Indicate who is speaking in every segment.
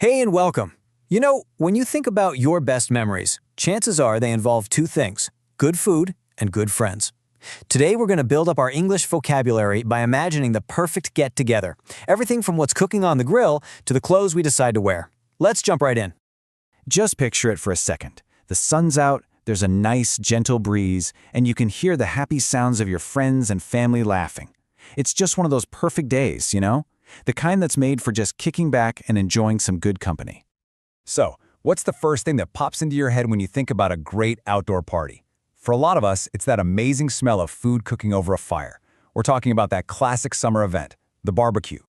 Speaker 1: Hey and welcome. When you think about your best memories, chances are they involve two things: good food and good friends. Today we're going to build up our English vocabulary by imagining the perfect get-together. Everything from what's cooking on the grill to the clothes we decide to wear. Let's jump right in.
Speaker 2: Just picture it for a second. The sun's out, there's a nice, gentle breeze, and you can hear the happy sounds of your friends and family laughing. It's just one of those perfect days, The kind that's made for just kicking back and enjoying some good company.
Speaker 3: So, what's the first thing that pops into your head when you think about a great outdoor party? For a lot of us, it's that amazing smell of food cooking over a fire. We're talking about that classic summer event, the barbecue.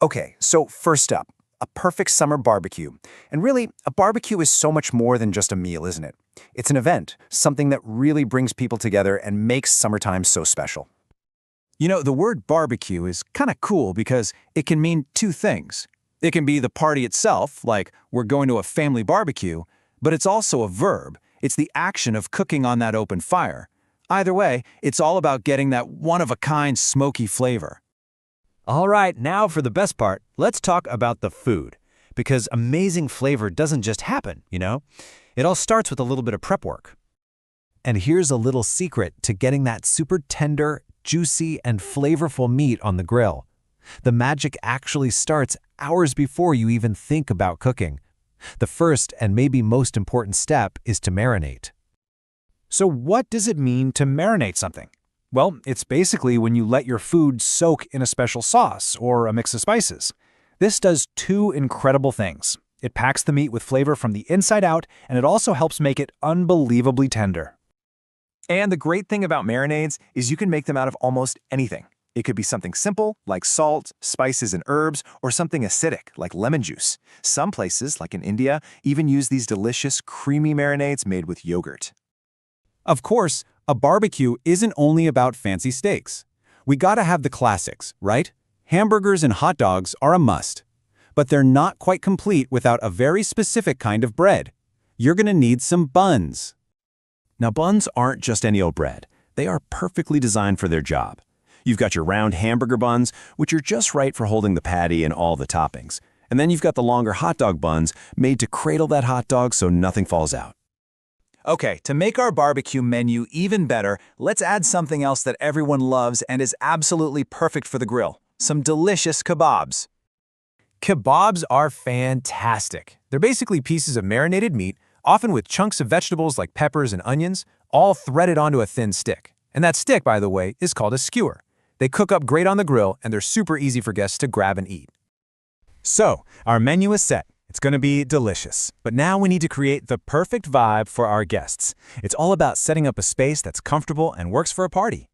Speaker 4: Okay, so first up, a perfect summer barbecue. And really, a barbecue is so much more than just a meal, isn't it? It's an event, something that really brings people together and makes summertime so special.
Speaker 2: The word barbecue is kind of cool because it can mean two things. It can be the party itself, like we're going to a family barbecue, but it's also a verb. It's the action of cooking on that open fire. Either way, it's all about getting that one-of-a-kind smoky flavor.
Speaker 5: All right, now for the best part, let's talk about the food. Because amazing flavor doesn't just happen, It all starts with a little bit of prep work. And here's a little secret to getting that super tender, juicy, and flavorful meat on the grill. The magic actually starts hours before you even think about cooking. The first and maybe most important step is to marinate.
Speaker 2: So what does it mean to marinate something? Well, it's basically when you let your food soak in a special sauce or a mix of spices. This does two incredible things. It packs the meat with flavor from the inside out, and it also helps make it unbelievably tender.
Speaker 4: And the great thing about marinades is you can make them out of almost anything. It could be something simple, like salt, spices, and herbs, or something acidic, like lemon juice. Some places, like in India, even use these delicious, creamy marinades made with yogurt.
Speaker 2: Of course, a barbecue isn't only about fancy steaks. We gotta have the classics, right? Hamburgers and hot dogs are a must. But they're not quite complete without a very specific kind of bread. You're gonna need some buns.
Speaker 6: Now, buns aren't just any old bread. They are perfectly designed for their job. You've got your round hamburger buns, which are just right for holding the patty and all the toppings. And then you've got the longer hot dog buns made to cradle that hot dog so nothing falls out.
Speaker 4: Okay, to make our barbecue menu even better, let's add something else that everyone loves and is absolutely perfect for the grill: some delicious kebabs.
Speaker 5: Kebabs are fantastic. They're basically pieces of marinated meat, often with chunks of vegetables like peppers and onions, all threaded onto a thin stick. And that stick, by the way, is called a skewer. They cook up great on the grill, and they're super easy for guests to grab and eat.
Speaker 2: So, our menu is set. It's gonna be delicious. But now we need to create the perfect vibe for our guests. It's all about setting up a space that's comfortable and works for a party.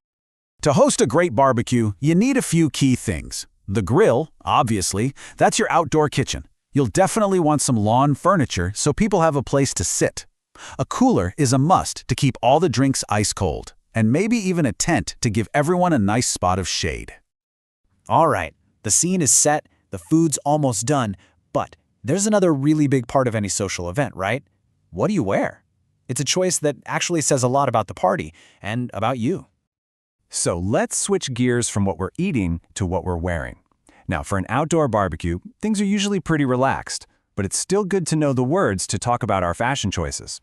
Speaker 2: To host a great barbecue, you need a few key things. The grill, obviously, that's your outdoor kitchen. You'll definitely want some lawn furniture so people have a place to sit. A cooler is a must to keep all the drinks ice cold, and maybe even a tent to give everyone a nice spot of shade.
Speaker 1: All right, the scene is set, the food's almost done, but there's another really big part of any social event, right? What do you wear? It's a choice that actually says a lot about the party and about you.
Speaker 2: So let's switch gears from what we're eating to what we're wearing. Now, for an outdoor barbecue, things are usually pretty relaxed, but it's still good to know the words to talk about our fashion choices.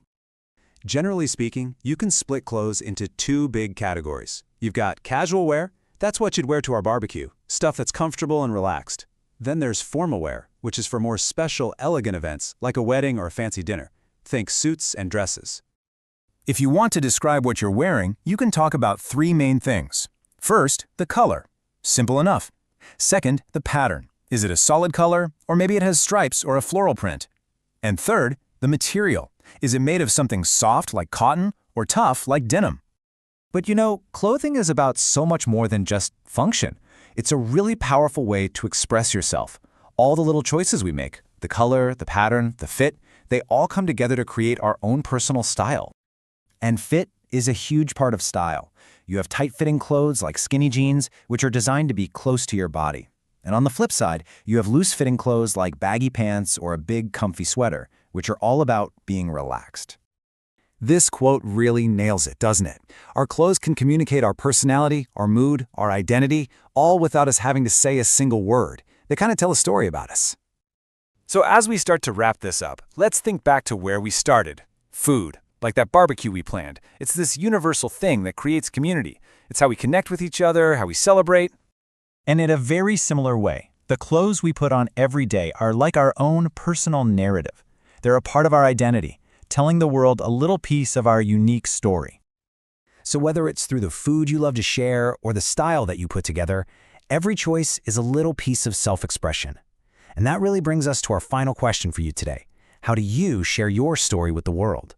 Speaker 2: Generally speaking, you can split clothes into two big categories. You've got casual wear, that's what you'd wear to our barbecue, stuff that's comfortable and relaxed. Then there's formal wear, which is for more special, elegant events, like a wedding or a fancy dinner. Think suits and dresses. If you want to describe what you're wearing, you can talk about three main things. First, the color. Simple enough. Second, the pattern. Is it a solid color, or maybe it has stripes or a floral print? And third, the material. Is it made of something soft like cotton or tough like denim?
Speaker 1: But clothing is about so much more than just function. It's a really powerful way to express yourself. All the little choices we make, the color, the pattern, the fit, they all come together to create our own personal style. And fit is a huge part of style. You have tight-fitting clothes like skinny jeans, which are designed to be close to your body. And on the flip side, you have loose-fitting clothes like baggy pants or a big, comfy sweater, which are all about being relaxed.
Speaker 2: This quote really nails it, doesn't it? Our clothes can communicate our personality, our mood, our identity, all without us having to say a single word. They kind of tell a story about us. So as we start to wrap this up, let's think back to where we started. Food. Like that barbecue we planned. It's this universal thing that creates community. It's how we connect with each other, how we celebrate.
Speaker 3: And in a very similar way, the clothes we put on every day are like our own personal narrative. They're a part of our identity, telling the world a little piece of our unique story.
Speaker 5: So whether it's through the food you love to share or the style that you put together, every choice is a little piece of self-expression. And that really brings us to our final question for you today. How do you share your story with the world?